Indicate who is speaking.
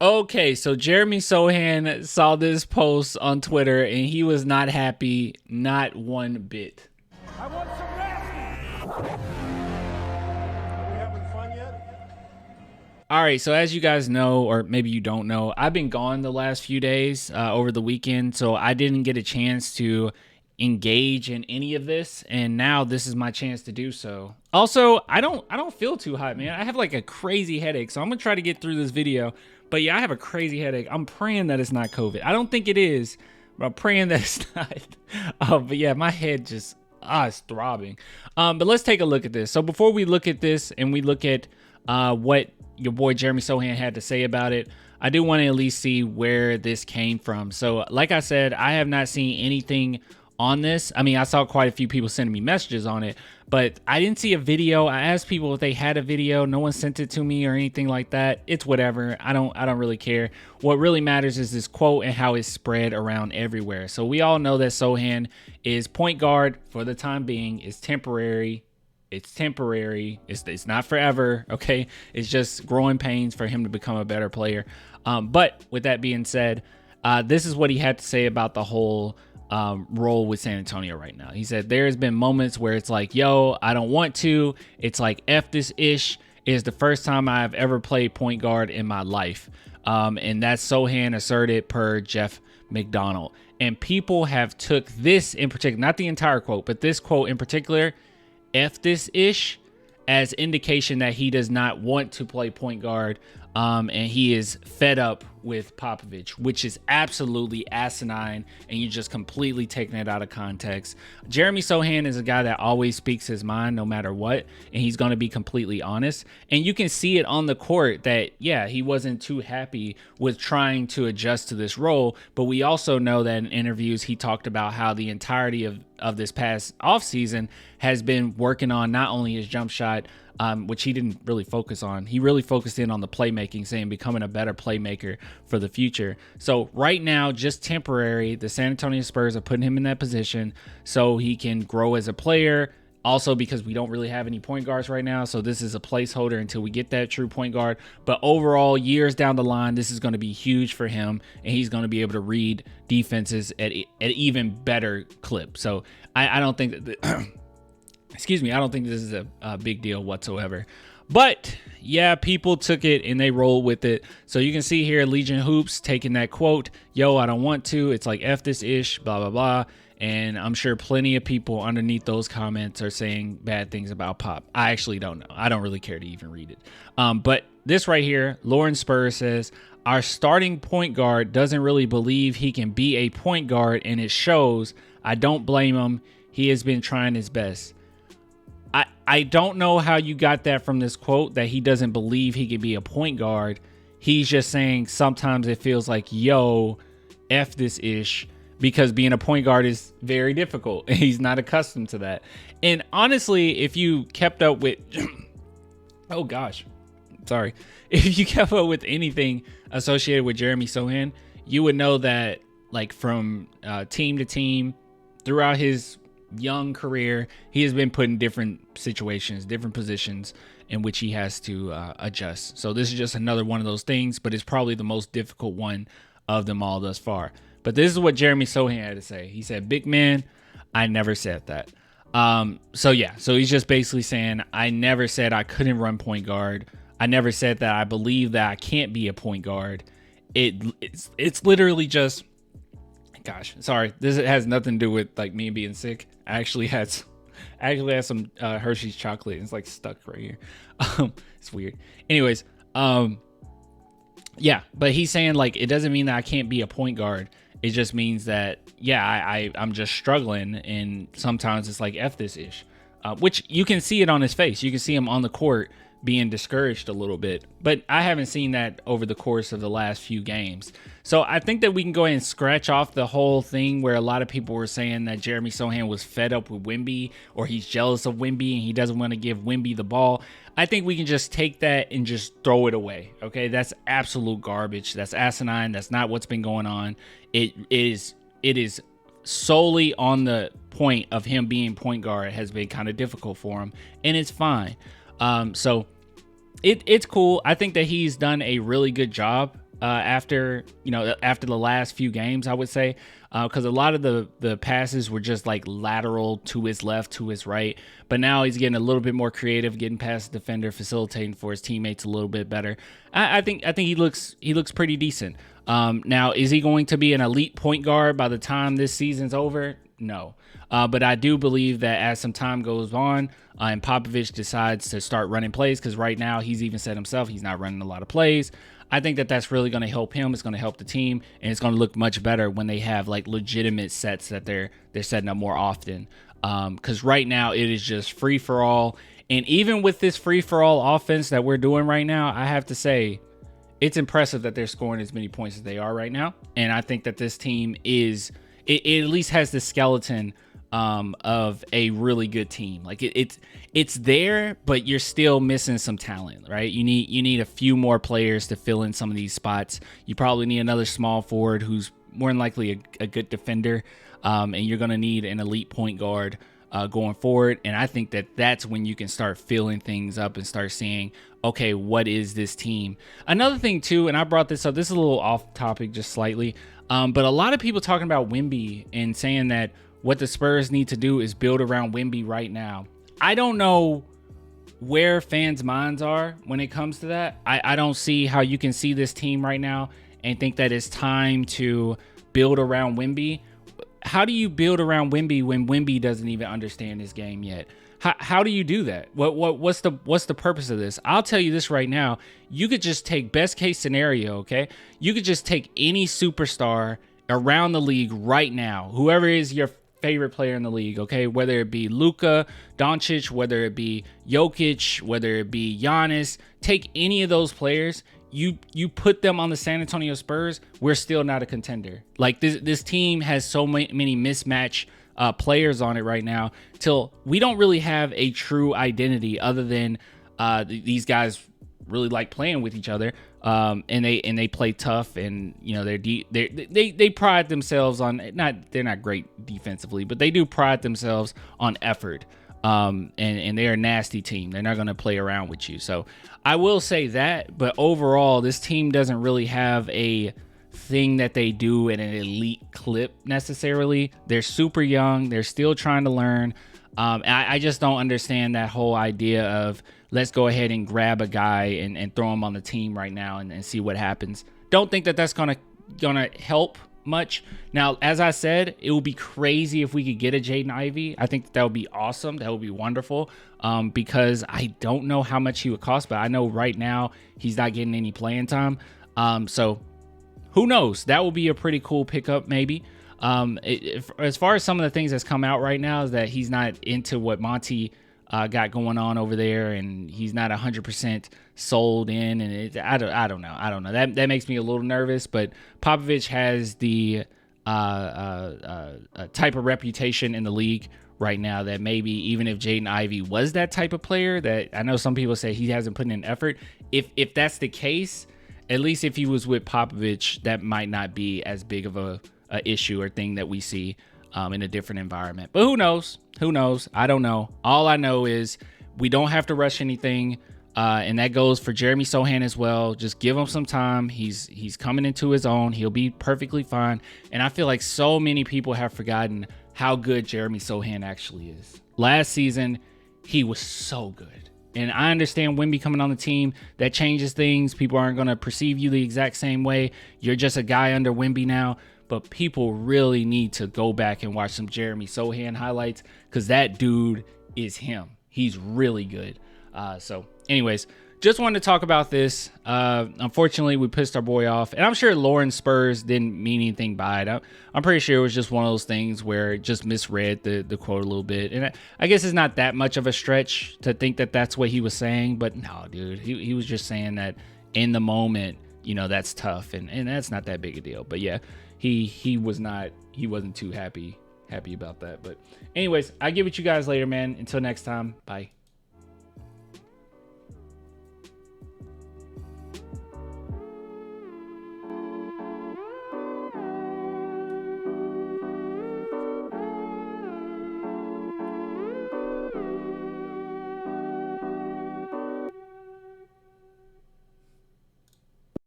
Speaker 1: Okay, so Jeremy Sochan saw this post on Twitter and he was not happy, not one bit.
Speaker 2: I want some rest. Are we having fun yet?
Speaker 1: All right, so as you guys know, or maybe you don't know, I've been gone the last few days over the weekend, so I didn't get a chance to engage in any of this, and now this is my chance to do so. Also, I don't feel too hot, man. I have like a crazy headache, so I'm gonna try to get through this video. But yeah, I have a crazy headache. I'm praying that it's not COVID. I don't think it is, but I'm praying that it's not. But yeah, my head just it's throbbing. But let's take a look at this. So before we look at this and we look at what your boy Jeremy Sochan had to say about it, I do want to at least see where this came from. So like I said, I have not seen anything on this. I mean, I saw quite a few people sending me messages on it, but I didn't see a video. I asked people if they had a video. No one sent it to me or anything like that. It's whatever. I don't really care. What really matters is this quote and how it's spread around everywhere. So we all know that Sochan is point guard for the time being. It's temporary. It's temporary. It's not forever. Okay. It's just growing pains for him to become a better player. But with that being said, this is what he had to say about the whole role with San Antonio right now. He said, there has been moments where it's like, yo, I don't want to. It's like, F this ish. Is the first time I've ever played point guard in my life. And that's Sochan asserted per Jeff McDonald. And people have took this in particular, not the entire quote, but this quote in particular, F this ish, as indication that he does not want to play point guard. And he is fed up with Popovich, which is absolutely asinine, and you're just completely taking it out of context. Jeremy Sochan is a guy that always speaks his mind no matter what, and he's going to be completely honest. And you can see it on the court that, yeah, he wasn't too happy with trying to adjust to this role, but we also know that in interviews he talked about how the entirety of this past offseason has been working on not only his jump shot, which he didn't really focus on. He really focused in on the playmaking, saying becoming a better playmaker for the future. So right now, just temporary, the San Antonio Spurs are putting him in that position so he can grow as a player. Also, because we don't really have any point guards right now, so this is a placeholder until we get that true point guard. But overall, years down the line, this is going to be huge for him, and he's going to be able to read defenses at even better clip. So I don't think that... Excuse me, I don't think this is a big deal whatsoever. But yeah, people took it and they rolled with it. So you can see here Legion Hoops taking that quote, yo, I don't want to. It's like F this ish, blah, blah, blah. And I'm sure plenty of people underneath those comments are saying bad things about Pop. I actually don't know. I don't really care to even read it. But this right here, Lauren Spurs says, our starting point guard doesn't really believe he can be a point guard, and it shows. I don't blame him. He has been trying his best. I don't know how you got that from this quote, that he doesn't believe he can be a point guard. He's just saying sometimes it feels like, yo, F this ish, because being a point guard is very difficult. And he's not accustomed to that. And honestly, if you kept up with, oh gosh, sorry. If you kept up with anything associated with Jeremy Sochan, you would know that like from team to team throughout his young career, he has been put in different situations, different positions in which he has to adjust. So this is just another one of those things, but it's probably the most difficult one of them all thus far. But this is what Jeremy Sochan had to say. He said, big man, I never said that. So yeah, so he's just basically saying, I never said I couldn't run point guard. I never said that I believe that I can't be a point guard. It's literally just, gosh, sorry, this has nothing to do with like me being sick. I actually had some Hershey's chocolate, and it's like stuck right here. It's weird. Anyways, yeah, but he's saying like it doesn't mean that I can't be a point guard. It just means that, yeah, I'm just struggling, and sometimes it's like F this ish, which you can see it on his face. You can see him on the court being discouraged a little bit, but I haven't seen that over the course of the last few games. So I think that we can go ahead and scratch off the whole thing where a lot of people were saying that Jeremy Sochan was fed up with Wemby, or he's jealous of Wemby and he doesn't want to give Wemby the ball. I think we can just take that and just throw it away. Okay, that's absolute garbage. That's asinine. That's not what's been going on. It is solely on the point of him being point guard has been kind of difficult for him, and it's fine. So it's cool. I think that he's done a really good job after the last few games, I would say, because a lot of the passes were just like lateral to his left, to his right. But now he's getting a little bit more creative, getting past the defender, facilitating for his teammates a little bit better. I think he looks pretty decent. Now, is he going to be an elite point guard by the time this season's over? No. But I do believe that as some time goes on and Popovich decides to start running plays, because right now he's even said himself he's not running a lot of plays, I think that that's really going to help him. It's going to help the team, and it's going to look much better when they have like legitimate sets that they're setting up more often. Because right now it is just free for all, and even with this free for all offense that we're doing right now, I have to say it's impressive that they're scoring as many points as they are right now. And I think that this team it at least has the skeleton of a really good team. Like it's there, but you're still missing some talent, right? You need a few more players to fill in some of these spots. You probably need another small forward who's more than likely a good defender, and you're going to need an elite point guard going forward. And I think that that's when you can start filling things up and start seeing, okay, what is this team? Another thing too, and I brought this up, this is a little off topic just slightly, but a lot of people talking about Wemby and saying that what the Spurs need to do is build around Wemby right now. I don't know where fans' minds are when it comes to that. I don't see how you can see this team right now and think that it's time to build around Wemby. How do you build around Wemby when Wemby doesn't even understand his game yet? How do you do that? What's the purpose of this? I'll tell you this right now. You could just take best case scenario, okay? You could just take any superstar around the league right now, whoever is your favorite player in the league, okay? Whether it be Luka Doncic, whether it be Jokic, whether it be Giannis, take any of those players, you put them on the San Antonio Spurs, we're still not a contender. Like this team has so many mismatch players on it right now, till we don't really have a true identity other than these guys really like playing with each other, and they play tough, and you know they pride themselves on they're not great defensively, but they do pride themselves on effort, and they're a nasty team. They're not going to play around with you. So I will say that, but overall this team doesn't really have a thing that they do at an elite clip necessarily. They're super young. They're still trying to learn. I just don't understand that whole idea of let's go ahead and grab a guy and throw him on the team right now and see what happens. Don't think that that's gonna help much. Now, as I said, it would be crazy if we could get a Jaden Ivey. I think that would be awesome. That would be wonderful, because I don't know how much he would cost, but I know right now he's not getting any playing time. So who knows? That will be a pretty cool pickup maybe. As far as some of the things that's come out right now is that he's not into what Monty got going on over there, and he's not 100% sold in, and I don't know. That makes me a little nervous. But Popovich has the type of reputation in the league right now that maybe even if Jaden Ivey was that type of player, that I know some people say he hasn't put in effort. If that's the case, at least if he was with Popovich, that might not be as big of a issue or thing that we see in a different environment. But who knows? I don't know. All I know is we don't have to rush anything, and that goes for Jeremy Sochan as well. Just give him some time. He's coming into his own. He'll be perfectly fine. And I feel like so many people have forgotten how good Jeremy Sochan actually is. Last season, he was so good. And I understand Wemby coming on the team, that changes things. People aren't going to perceive you the exact same way. You're just a guy under Wemby now. But people really need to go back and watch some Jeremy Sochan highlights, because that dude is him. He's really good. So anyways, just wanted to talk about this. Unfortunately, we pissed our boy off. And I'm sure Lauren Spurs didn't mean anything by it. I'm pretty sure it was just one of those things where it just misread the quote a little bit. And I guess it's not that much of a stretch to think that that's what he was saying. But no, dude, he was just saying that in the moment, you know, that's tough. And that's not that big a deal. But yeah, he wasn't too happy about that. But anyways, I'll get with you guys later, man. Until next time, bye.